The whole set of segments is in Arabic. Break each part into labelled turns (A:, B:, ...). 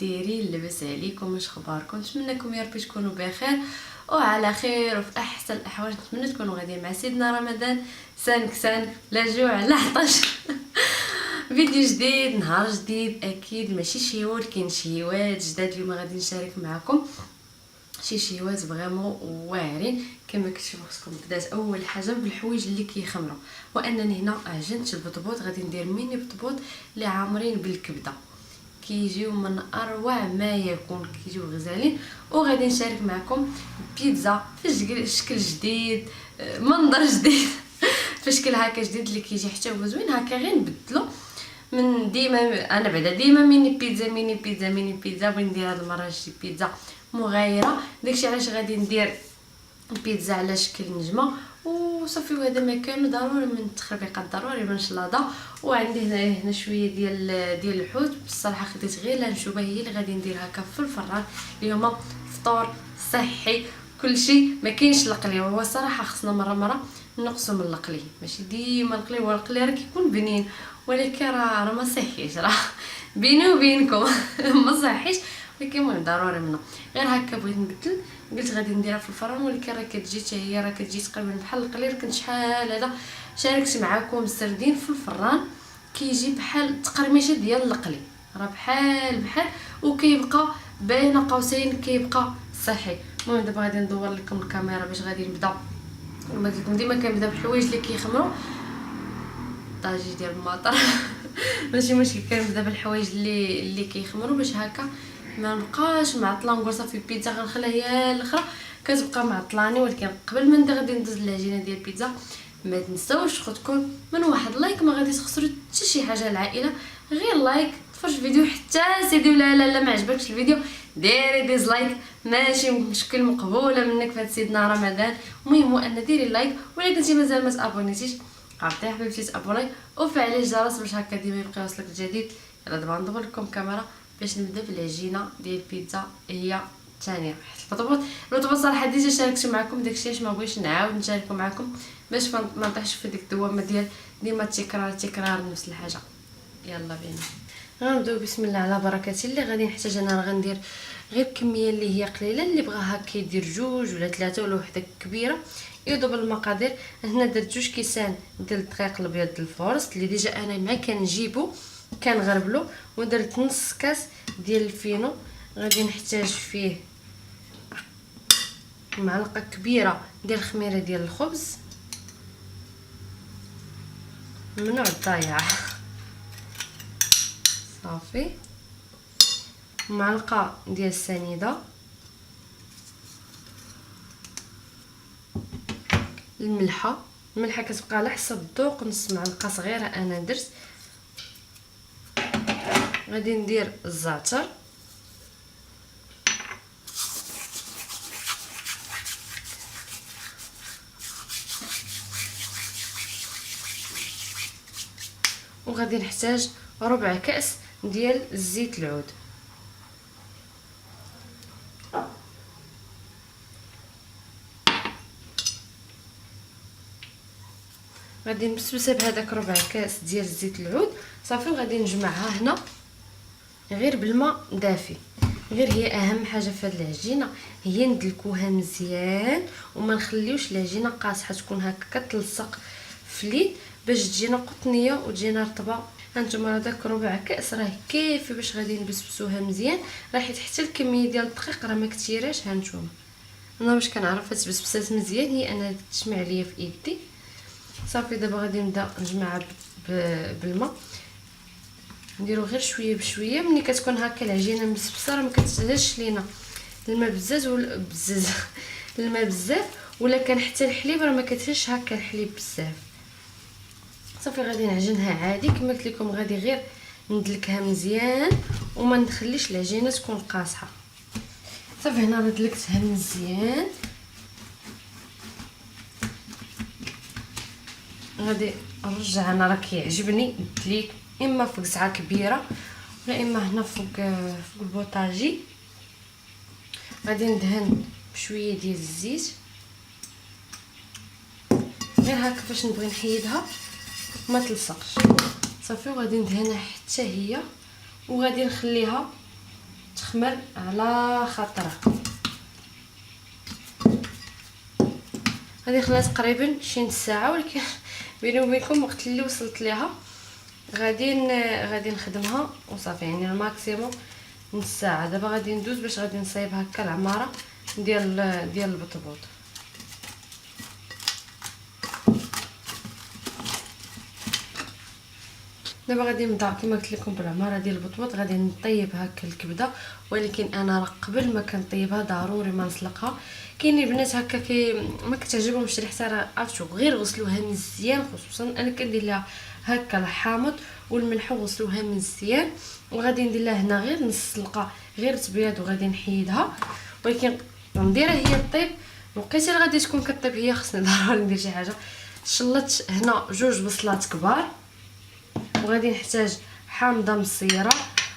A: دايرين؟ لاباس عليكم؟ واش اخباركم؟ نتمنىكم يا ربي تكونوا بخير وعلى خير وفي احسن الاحوال. نتمنى تكونوا غاديين مع سيدنا رمضان سان لا جوع لا عطش. فيديو جديد، نهار جديد، اكيد ماشي شيوات، كاين شيوات جداد. اليوم غادي نشارك معكم شيوات فريمون واعرين. كما كتشوفوا خصكم بدات اول حاجه بالحوايج اللي كيخمروا، وانني هنا عجنت البطبوط. غادي ندير ميني بطبوط اللي عامرين بالكبده، كيجيو من اروع ما يكون، كيجيو غزالين. وغادي نشارك معكم بيتزا في شكل جديد، منظر جديد، في شكل هكا جديد اللي كيجي حتى هو زوين هكا. غير نبدلو من ديما، انا بعدا ديما ميني بيتزا ميني بيتزا ميني بيتزا، بغيت ندير هاد المره شي بيتزا مغايره. داكشي علاش غادي ندير بيتزا على شكل نجمه وصافي. وهذا ما كان ضروري من التخربيقات، ضروري من شلاضه. وعندي هنا شويه ديال الحوت. بصراحه خديت غير لانشوبه هي اللي غادي ندير هكا في الفران. اليوم فطور صحي كلشي، ما كاينش القلي. وهو صراحه خصنا مره نقصوا من القلي، ماشي ديما القلي. هو القلي راه كيكون بنين، ولكن راه ما صحيش، راه بيني وبينكم ما صحيش، ولكن المهم ضروري منه. غير هكا بغيت نبدل، قلت غادي نديرها في الفران. ولكن راه كتجي حتى هي راه كتجي تقريبا بحال القلي. كنت شحال هذا شاركت معكم السردين في الفران، كيجي بحال تقرميشه ديال القلي، راه بحال وكيبقى بين قوسين كيبقى صحي. المهم دابا غادي ندور لكم الكاميرا باش غادي نبدا. كما قلت لكم ديما كنبدا بالحوايج اللي كيخمروا. طاجي ديال المطر ماشي مشكل، كنبدا بالحوايج اللي كيخمروا باش هكا ما نبقاش معطله. نقول صافي البيتزا غنخليها هي الاخرى كتبقى معطلاني. ولكن قبل ما غادي ندوز العجينه ديال البيتزا، ما تنساوش خدكم من واحد لايك. ما غادي تخسروا حتى شي حاجه العائله، غير لايك. تفرج الفيديو حتى سيدي ولا لا ما عجبكش الفيديو ديري ديزلايك، ماشي مشكل، مقبوله منك في هاد سيدنا رمضان. المهم هو ان ديري لايك. ولا كنتي مازال ما تابونيتيش، عرفتي حبيبتي تابوناي وفعلي الجرس باش هكا ديما يبقى يوصلك الجديد. يلا دابا ندور لكم الكاميرا باش نبدا بالعجينه ديال البيتزا هي الثانيه. البطبوط صراحه ديجا شاركت معكم، داكشي علاش ما بغيتش نعاود نشارك معكم باش ما نطيحش في ديك الدوامه ديال ديما تكرار نفس الحاجه. يلا بينا غنبداو بسم الله على بركه الله. غادي نحتاج انا غندير غير كميه اللي هي قليله. اللي بغاها كيدير 2 ولا 3 ولا وحده كبيره يضرب المقادير. هنا درت 2 كيسان ديال الدقيق الابيض الفورست اللي ديجا انا مع كنجيبو كنغربلو. ودرت نص كاس ديال الفينو. غادي نحتاج فيه معلقه كبيره ديال الخميره ديال الخبز، ممنوع الضياع، صافي. معلقه ديال السنيده، الملحه كتبقى على حسب الذوق، نص معلقه صغيره انا درت. غادي ندير الزعتر، وغادي نحتاج ربع كاس ديال الزيت العود. غادي نبسبسها بهذاك ربع كاس ديال الزيت العود صافي. وغادي نجمعها هنا غير بالماء دافي. غير هي اهم حاجه في هذه العجينه هي ندلكوها مزيان وما نخليوش العجينه قاصحه، تكون هكا كتلصق في اليد باش تجينا قطنيه وتجينا رطبه. هانتوما هذاك ربع كاس راه كافي باش غادي نبسبسوها مزيان. راه حيت حتى الكميه ديال الدقيق راه ما كثيراش. هانتوما انا باش كنعرف تبسبسات مزيان هي انا تشمع ليا في يدي. صافي دابا غادي نبدا نجمعها بالماء. نديرو غير شويه بشويه. ملي كتكون هكا العجينه مسبسه راه ما كتسهلش لينا الماء الماء بزاف، ولا كان حتى الحليب راه ما كتهش هكا الحليب بزاف. صافي غادي نعجنها عادي كما قلت لكم. غادي غير ندلكها مزيان وما نخليش العجينه تكون قاصحه. صافي هنا راه دلكتها مزيان. غادي نرجع. انا راه كيعجبني الدليك اما فوق ساعه كبيره ولا اما هنا فوق البوطاجي. غادي ندهن بشويه ديال الزيت غير هكا فاش نبغي نحيدها ما تلصقش. صافي وغادي ندهنها حتى هي وغادي نخليها تخمر على خاطرها. هذه خلات تقريبا شي نص ساعه، ولكن بيني وبينكم وقت اللي وصلت ليها غادي نخدمها وصافي، يعني الماكسيموم نص ساعه. دابا غادي ندوز باش غادي نصايب هكا العماره ديال البطبوط. دابا غادي نبدا كما قلت لكم بالعماره ديال البطبوط. غادي نطيب هكا الكبده، ولكن انا راه قبل ما كنطيبها ضروري ما نسلقها. كاين البنات هكا ما كتعجبهمش ريحتها، راه عرفتوا غير غسلوها مزيان. خصوصا انا كندير لها هكا الحامض والملح وغسلوها مزيان، وغادي ندير لها هنا غير نص سلقه غير تبيض وغادي نحيدها. ولكن نديرها هي طيب وقيته اللي غادي تكون كطيب هي خصني ضروري ندير شي حاجه. شلت هنا 2 بصلات كبار، وغادي نحتاج حامضه مصيره،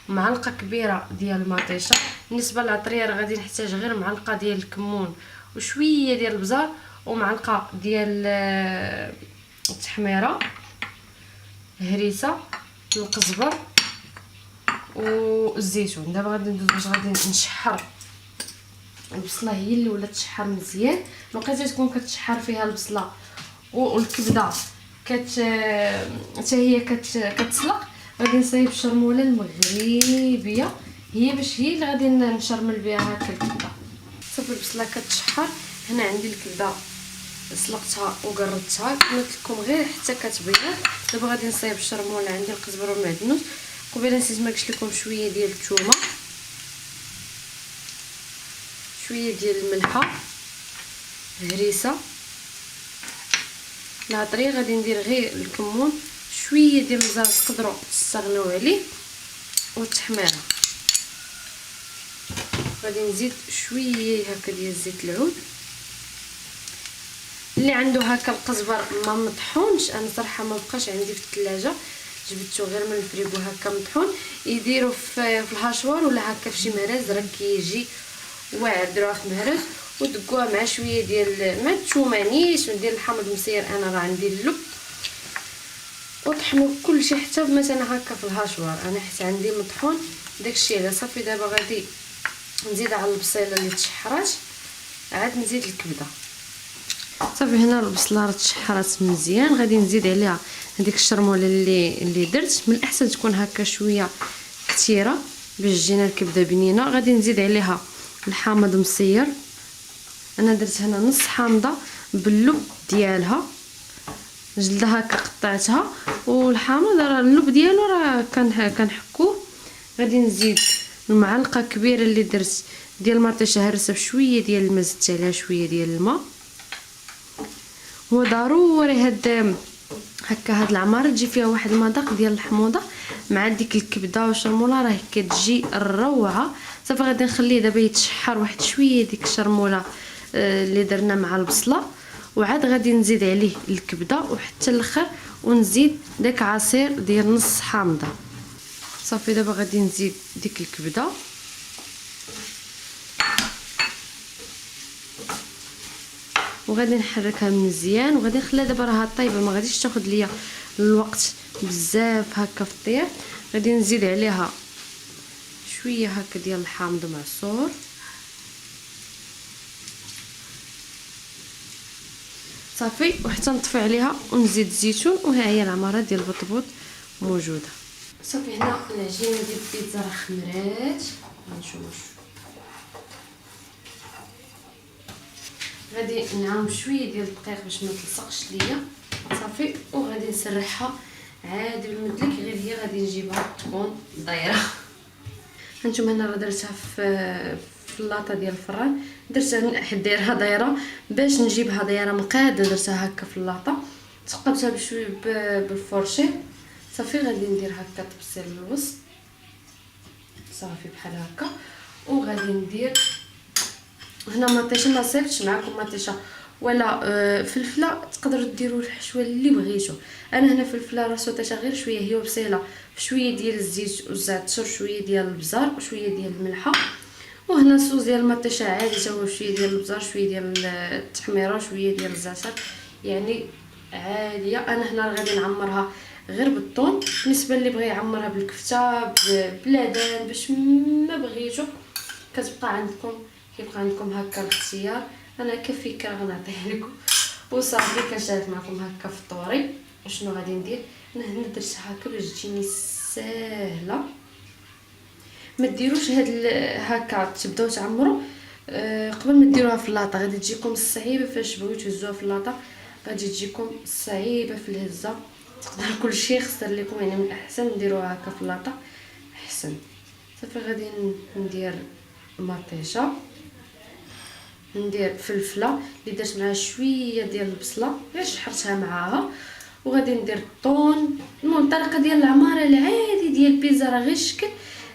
A: معلقه كبيره ديال المطيشه. بالنسبه للعطريه راه غادي نحتاج غير معلقه ديال الكمون وشويه ديال البزار ومعلقه ديال التحميره، هريسه، القزبر والزيتون. دابا غادي ندوز باش غادي نشحر البصله، هي اللي ولات تشحر مزيان. لقيتها تكون كتشحر فيها البصله والكبده حتى هي كتسلق، غادي نصايب الشرموله المغربيه هي اللي غادي نشرمل بها هكا الكبده. صافي البصله كتشحر، هنا عندي الكبده سلقتها وقردتها قلت لكم غير حتى كتبيض. دابا غادي نصايب الشرموله، عندي القزبر والمعدنوس. قبيله نسيت ما قلت لكم شويه ديال الثومه، شويه ديال الملحه، هريسه. العطريه غادي ندير غير الكمون، شويه ديال البزار تقدروا تستغنوا عليه، والتحميره. غادي نزيد شويه هكا ديال زيت العود. اللي عنده هكا القزبر ما مطحونش، انا صراحه ما بقاش عندي في الثلاجه، جبدته غير من الفريغو هكا مطحون، يديروا في الهاشوار ولا هكا في شي مهرز راه كيجي واعر. ديروها في مهرز ودقوها مع شويه ديال ما الثومانيش وديال الحامض المسير، انا راه عندي اللب، وطحنوا كلشي حتى مثلا هكا في الهاشوار. انا حتى عندي مطحون داكشي على صافي. دابا غادي نزيد على البصيله اللي تشحرات، عاد نزيد الكبده. صافي هنا البصله راه تشحرات مزيان، غادي نزيد عليها هذيك الشرموله اللي درت. من الاحسن تكون هكا شويه كثيره باش تجينا الكبده بنينه. غادي نزيد عليها الحامض مسير، انا درت هنا نص حامضه باللب ديالها، جلده هكا قطعتها، والحامض راه اللب ديالو راه كنحكوه. غادي نزيد المعلقه كبيره اللي درت ديال المطيشه هرسه بشويه ديال الماء، زدت عليها شويه ديال الماء. هو ضروري هاد العماره تجي فيها واحد المذاق ديال الحموضه مع ديك الكبده والشرموله، راه كتجي الروعه. صافي غادي نخليه دابا يتشحر واحد شويه ديك الشرموله اللي درنا مع البصله، وعاد غادي نزيد عليه الكبده وحتى الاخر، ونزيد داك عصير ديال نص حامضه. صافي دابا غادي نزيد ديك الكبده، وغادي نحركها مزيان، وغادي نخليها دابا راها طايبه، ما غاديش تاخذ ليا الوقت بزاف هكا في الطياب. غادي نزيد عليها شويه هكا ديال الحامض معصور، صافي، وحتى نطفي عليها ونزيد الزيتون. وها هي العماره ديال البطبوط موجوده. صافي هنا العجينه ديال البيتزا راه خمرات، نشوف. غادي نعاون شويه ديال الدقيق باش ما تلصقش ليا، صافي، وغادي نسرحها عادي بالمدلك، غير هي غادي نجيبها تكون دايره. هانتوما هنا راه درتها في اللاطه ديال الفران، درتها حديرها دايره باش نجيبها دايره مقاده. درتها هكا في اللاطه، ثقبتها بشويه بالفرشي، صافي. غادي ندير هكا تبصير الوسط، صافي بحال هكا. وغادي ندير هنا مطيشه، ما صيبتش معكم مطيشه ولا فلفله، تقدروا ديروا الحشوه اللي بغيتو. انا هنا فلفله راه صوتيتها غير شويه هي وبصيله، شويه ديال الزيت والزعتر، شويه ديال البزار وشويه ديال الملحه. وهنا صوص ديال المطيشه عادي، تا هو شويه ديال البزار، شويه ديال التحميره، شويه ديال الزعتر، يعني عاديه. انا هنا غادي نعمرها غير بالطون. بالنسبه اللي بغى يعمرها بالكفته بلادان باش ما بغيتو، كتبقى عندكم كيبقى عندكم هكا الاختيار. انا كفكره غنعطيه لكم وصافي. كنشارك معكم هكا في الطوري. وشنو غادي ندير؟ انا درتها هكا باش تجيني ساهله. ما ديروش هكا تبداو تعمروا قبل ما ديروها في اللاطه، غادي تجيكم صعيبه فاش بغيتو تهزوها في اللاطه، غادي تجيكم صعيبه في الهزه. تقدر كلشي يخسر لكم، يعني من الاحسن نديروها هكا في اللاطه احسن. صافي غادي ندير مطيشه، ندير فلفله اللي درت معها شويه ديال البصله غير شحرتها معاها، وغادي ندير الطون. المهم الطريقه ديال العماره العادي ديال البيتزا راه غير الشكل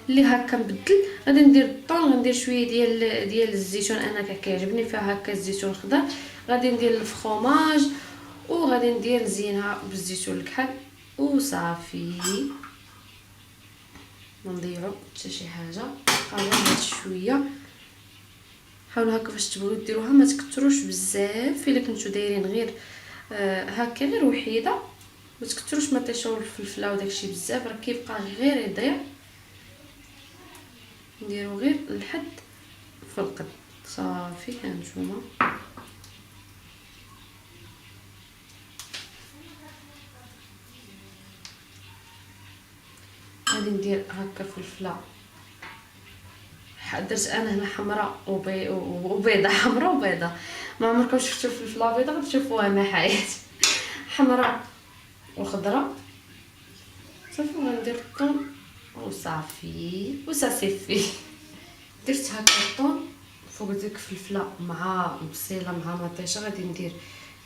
A: اللي هكا نبدل. غادي ندير الطون، غندير شويه ديال الزيتون، انا كيعجبني فيها هكا الزيتون الخضر. غادي ندير الفخوماج وغادي ندير نزينها بالزيتون الكحل وصافي. ما نضيعوا حتى شي حاجه. غير هاد شويه حاولوا هكا فاش تبغيو ديروها ما تكثروش بزاف. الا كنتو دايرين غير هكا غير وحيده ما تكثروش، ما تيشوا الفلفله وداكشي بزاف راه كيبقى غير يضيع. نديرو غير لحد في القد صافي. هانتوما غادي ندير هكا فلفله. درت انا هنا حمراء وبيضه، حمراء وبيضه. ما عمركم شفتوا الفلفله بيضه غتشوفوها مع حياه حمراء وخضراء. صافي غندير الطون وصافي وصافي. درت هكا الطون فوق ديك الفلفله مع البصيله مع مطيشه. غادي ندير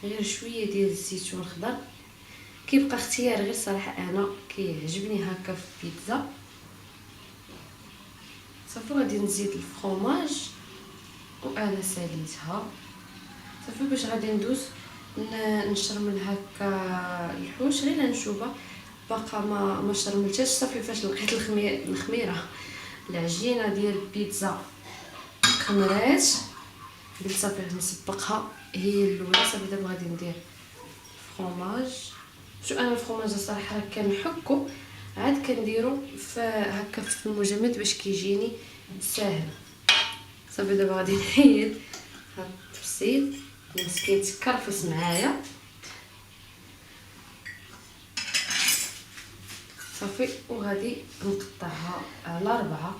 A: غير شويه ديال الزيتون الخضر، كيبقى اختيار غير صراحه انا كيعجبني هكا في البيتزا. صافي غادي نزيد الفرomاج وانا ساليتها صافي. باش غادي ندوز نشرمل هكا الحوش غير نشوبه باقا ما شرملتهاش. صافي فاش لقيت الخميره العجينه ديال البيتزا خمرات قلت صافي نسبقها هي الاولى. صافي دابا غادي ندير الفرomاج. شو انا الفرomاج الصراحه كنحكو عاد كنديرو هكا في المجمد باش كيجيني ساهل. صافي دابا غادي نحيد هاد التفصيل مسكين تكرفس معايا. صافي وغادي نقطعها على 4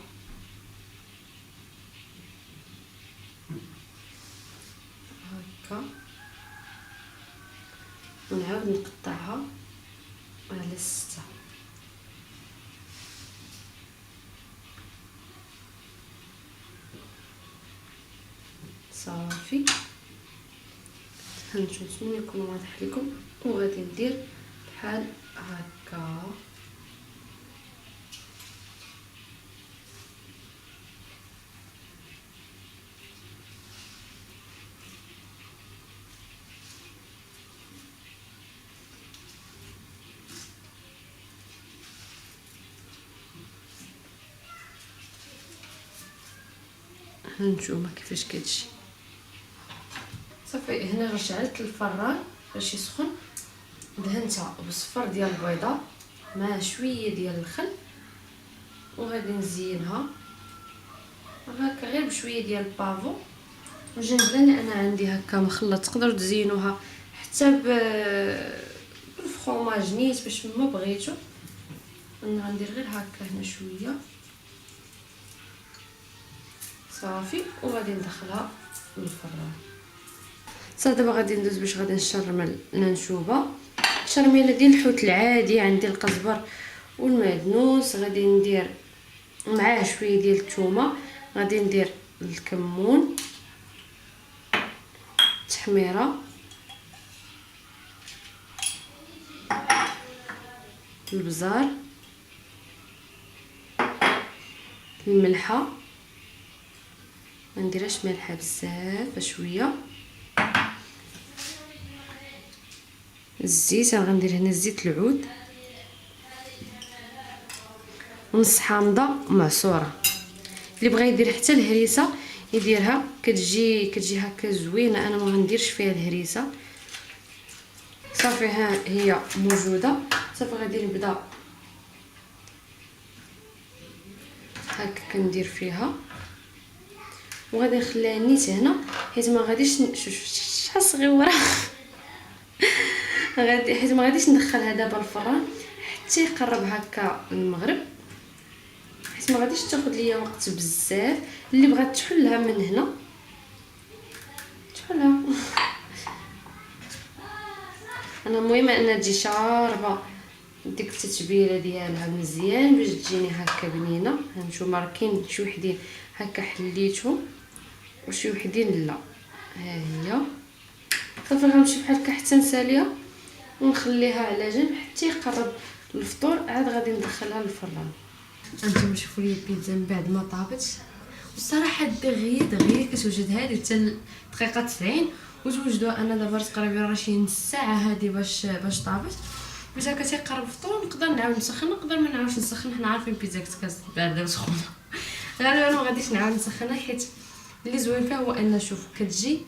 A: هكا ونعاود نقطعها على 6. صافي هانتوما نتمنى يكون واضح لكم. وغادي ندير بحال هكا هانتوما كيفاش كتجي. صافي هنا رجعت الفران باش يسخن، دهنتها بصفر ديال البيضه مع شويه ديال الخل وغادي نزينها هكا غير بشويه ديال البافو وجنبلا اللي انا عندي هكا مخلط. تقدروا تزينوها حتى بالفرomاج نيت باش ما بغيتو. انا غندير غير هكا هنا شويه صافي وغادي ندخلها للفران. صافي دابا غادي ندوز باش غادي نشرمل الانشوبه. الشرميله ديال الحوت العادي عندي القزبر والمعدنوس. غادي ندير معاه شويه ديال الثومه. غادي ندير الكمون، التحميره، البزار، الملحه. ما نديرهاش مالحه بزاف شويه. الزيت غندير هنا زيت العود ونص حامضه معصوره. اللي بغى يدير حتى الهريسه يديرها، كتجي هكا زوينه. انا ما غنديرش فيها الهريسه. صافي ها هي موجوده. صافي غادي نبدا هكا كندير فيها وغادي نخليها نيت هنا حيت ما غاديش شحال صغيره غادي حيت ما غاديش ندخلها دابا الفران حتى يقرب هكا المغرب، حيت ما غاديش تاخذ ليا وقت بزاف. اللي بغات تحلها من هنا تحلها انا المهم انها تجي شاربه ديك التتبيله ديالها مزيان باش تجيني هكا بنينه. هانتوما راه كاين شي وحدين هكا حليتهم وشي وحدين لا. ها هي صافي غنمشي بحال هكا حتى نساليها ونخليها على جنب حتى يقرب الفطور، عاد غادي ندخلها للفران. انتم شوفوا لي البيتزا من بعد ما طابت، والصراحه دغيا كتوجد هذه حتى دقيقه 90 وتوجدوها. انا دابا تقريبا راه شي نص ساعه هذه باش طابت. باش هكا تيقرب الفطور نقدر نعاود نسخن، نقدر ما نعاودش نسخن، حنا عارفين البيتزا كتكاس بارده وسخونه غالبا ما غاديش نعاود نسخنها حيت اللي زوين فيها هو ان شوف كتجي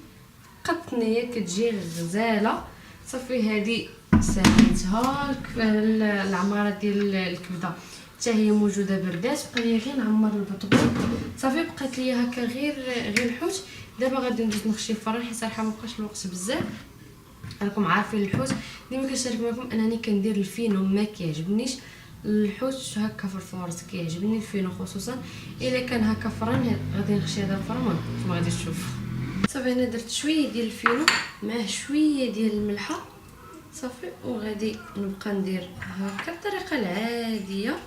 A: قطنيه كتجي غزاله. صافي هذه ساهلتها العماره ديال الكبده حتى هي موجوده بردات، بقى لي غير نعمر البطبوط. صافي بقات لي هكا غير الحوت. دابا غادي ندوز نخشي الفران حيت صراحه ما بقاش الوقت بزاف. راكم عارفين الحوت ديما كنشارك معكم انني كندير الفينو، ما كيعجبنيش الحوت هكا في الفرن، كيعجبني الفينو خصوصا الا كان هكا فران. غادي نخشي هذا الفران ما غاديش تشوفوا. صافي انا درت شويه ديال الفينو مع شويه ديال الملحه صافي، وغادي نبقى ندير هكا الطريقه العاديه.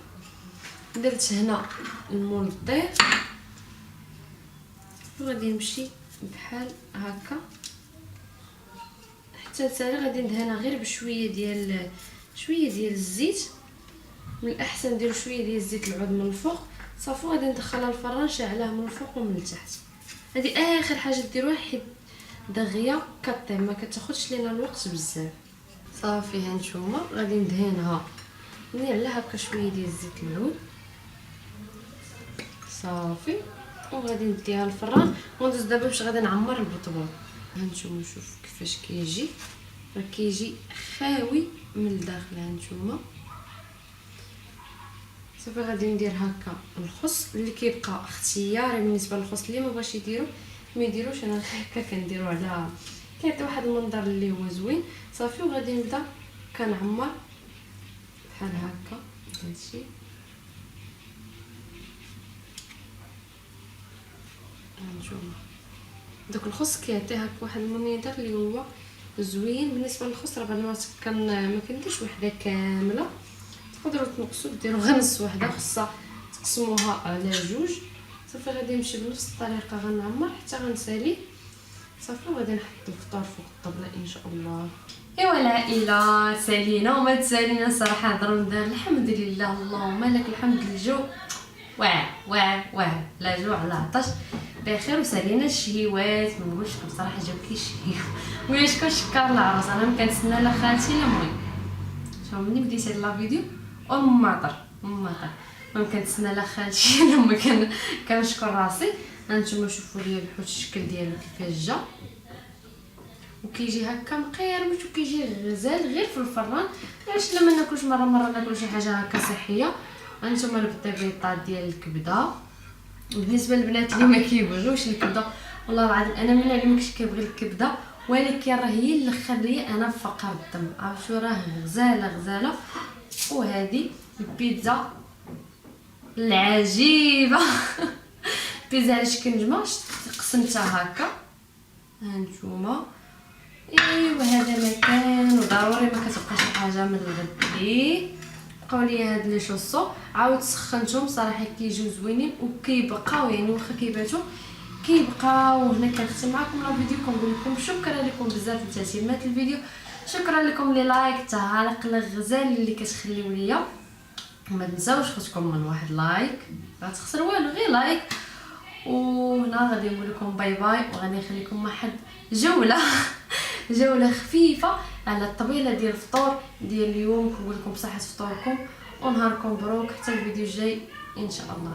A: درت هنا المول الطير وغادي نمشي بحال هكا حتى تالي غادي ندهنها غير بشويه ديال الزيت. من الاحسن نديروا شويه ديال الزيت العود من الفوق صافي. غادي ندخلها الفران شاعلاه من الفوق ومن التحت. هذه اخر حاجه ديروها حيت دغيا كطيب ما كتاخذش لينا الوقت بزاف. صافي هانتوما غادي ندهنها ندير لها هكا شويه ديال الزيت العود صافي، وغادي نديها للفران وندوز دابا باش غادي نعمر البطبوط. هانتوما شوفوا كيفاش كيجي، راه كيجي خاوي من الداخل. هانتوما صافي غادي ندير هكا الخص اللي كيبقى اختياري بالنسبه للخص. اللي ما باش يديرو ما يديروش، انا هكا كنديرو على كيعطي واحد المنظر اللي هو زوين. صافي وغادي نبدا كنعمر بحال هكا هادشي. هانتوما دوك الخص كيعطي هكا واحد المنظر اللي هو زوين. بالنسبه للخص راه بعض المرات ما كنديرش وحده كامله، تقدروا تنقصوا ديروا غير نص وحده، خصها تقسموها على جوج. صافي غادي نمشي بنفس الطريقه غنعمر حتى غنسالي صافي، وغادي نحط الفطور فوق الطبله ان شاء الله. ايوا العائله سالينا وما تسالينا صراحه هضروا ندير الحمد لله اللهم لك الحمد. الجو واه لا جوع لا عطش بخير، وسالينا الشهيوات. ما نقولش لكم بصراحه جاو كيشهيو ولا شكون شكر العروس. انا ما كنتسنى لا خالتي لا مي. شوف مني بديت هاد لا فيديو ماطر ما كنتسنى لا خالتي لا مي، كنشكر راسي. هانتوما شوفوا لي الحوت الشكل ديالو كيفاش جا، وكيجي هكا مقيرمش وكيجي غزال غير في الفران. علاش لما ناكلوش مره ناكلو شي حاجه هكا صحيه. هانتوما البطيبيطات ديال الكبده. بالنسبه للبنات اللي ما كيبغيوش الكبده، والله العظيم انا من اللي ماكش كيبغي الكبده، ولكن راه هي اللي خليه انا في فقر الدم. عرفتوا راه غزاله. وهذه البيتزا العجيبه بيتزا على شكل نجمه قسمتها هكا. هانتوما ايوا هذا مكان وضروري ما كتبقاش حاجه من الغد ليه. بقاو لي هاد لي شوصو عاود سخنتهم صراحه كيجيو زوينين وكيبقاو يعني واخا كيباتوا كيبقاو. هنا كنختم معكم لا فيديو كنقول لكم شكرا لكم بزاف لتتمات الفيديو، شكرا لكم لي لايك تعالق الغزال اللي كتخليو ليا. وما تنساوش خوتكم من واحد لايك ما تخسر والو غير لايك. وهنا غادي نقول لكم باي وغادي نخليكم واحد جوله خفيفه على الطبيله ديال الفطور ديال اليوم. كنقول لكم بصحه فطوركم ونهاركم مبروك حتى الفيديو الجاي ان شاء الله.